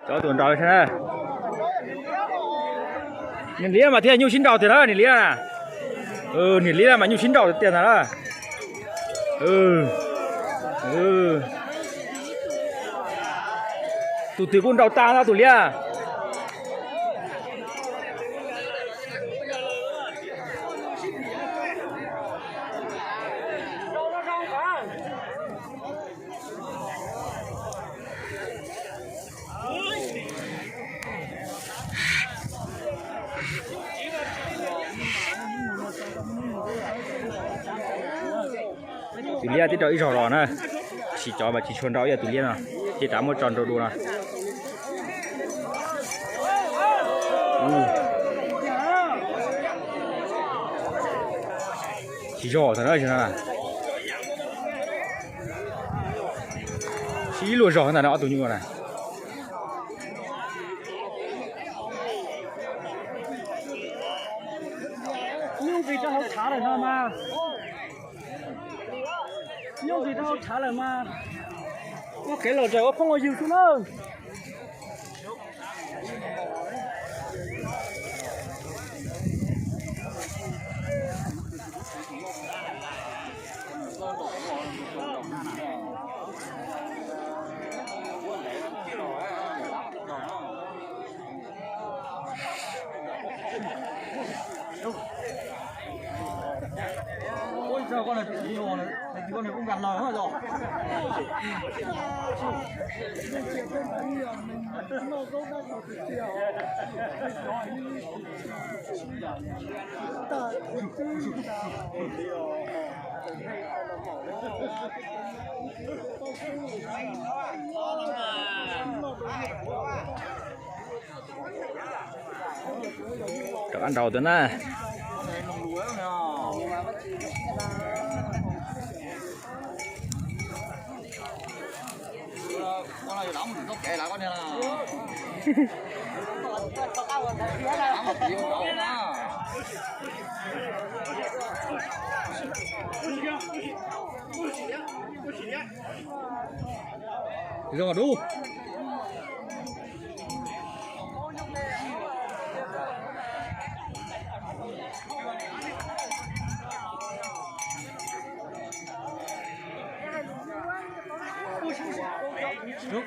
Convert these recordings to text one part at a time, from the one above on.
cho tuần rồi thế này nhìn lý mà thế nhiều xin đầu tiền đó nhìn lý à nhìn lý mà nhiều xin đầu tiền đó tụi từ con đầu ta ra tụi lý à tụi lia tí đợi ít rõ nè chỉ cho mà chỉ chuồn đau vậy tụi lia nè chỉ trả một tròn đồ đồ nè chỉ rõ thật đấy chứ nè chỉ luôn rõ thật nó tụi như này用给这好查了他吗？用给这好查了吗？我给了这，我碰我油出了。Ôi sao con này bị đồ này, con này cũng gạt lời hết rồi. Được ăn đầu tuần này. Con này đóng một kệ lại con này là đóng một triệu đâu đó rồi đủ Đúng.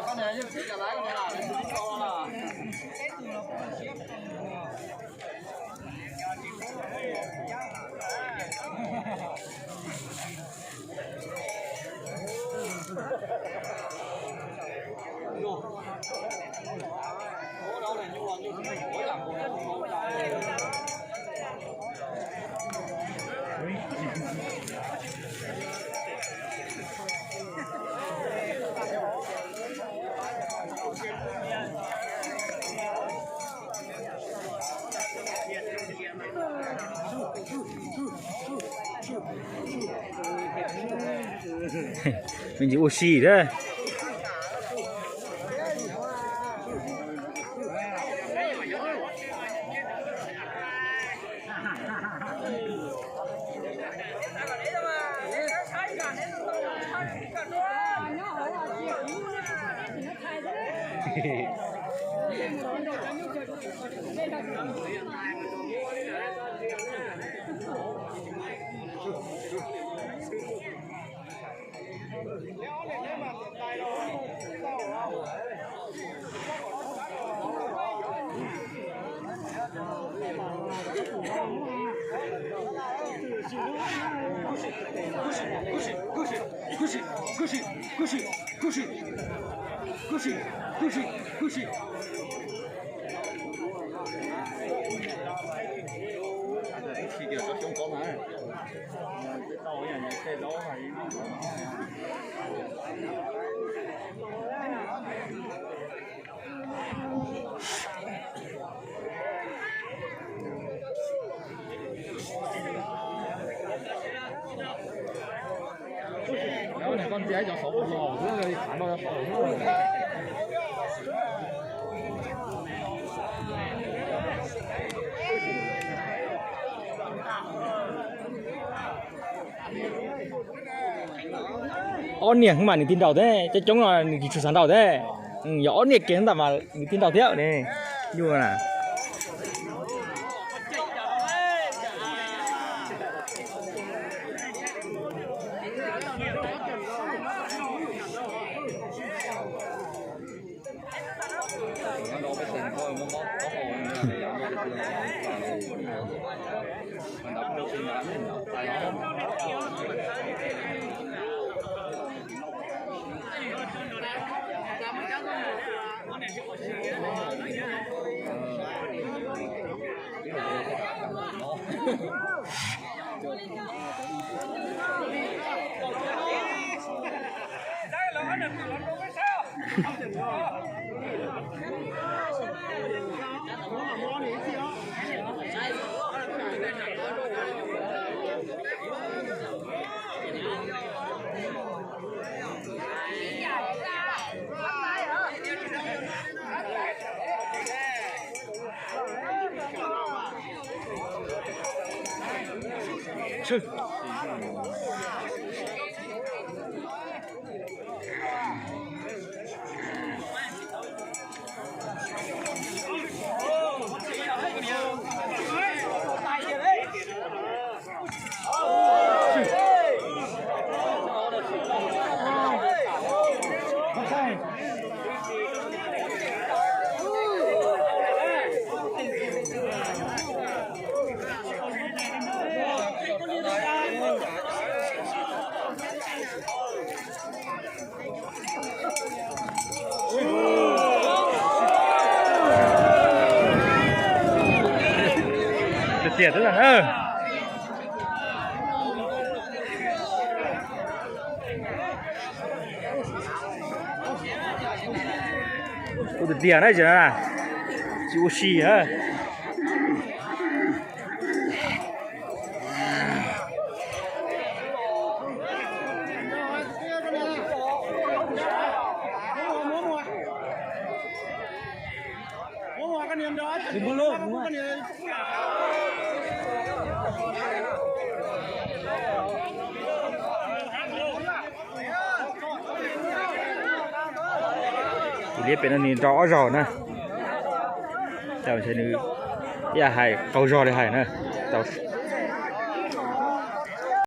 con này như thế cả lái con này là mình chỉ oxy đấy thì kiểu nó không có mà cái tàu này cái đó phải 然后那个街叫少不老，这个一看到要好多。ổn nhỉ không mà mình tin đầu thế chắc chắn là mình chỉ sản đầu thế ổn nhỉ kiến tầm mà mình tin đầu theo này như là Sư. Tiền tức là tôi được tiền đấy chứ à chịu xì hả liếc bên này rõ rõ nè, chào thấy nữ, ya hay câu rõ đây hay nè, tao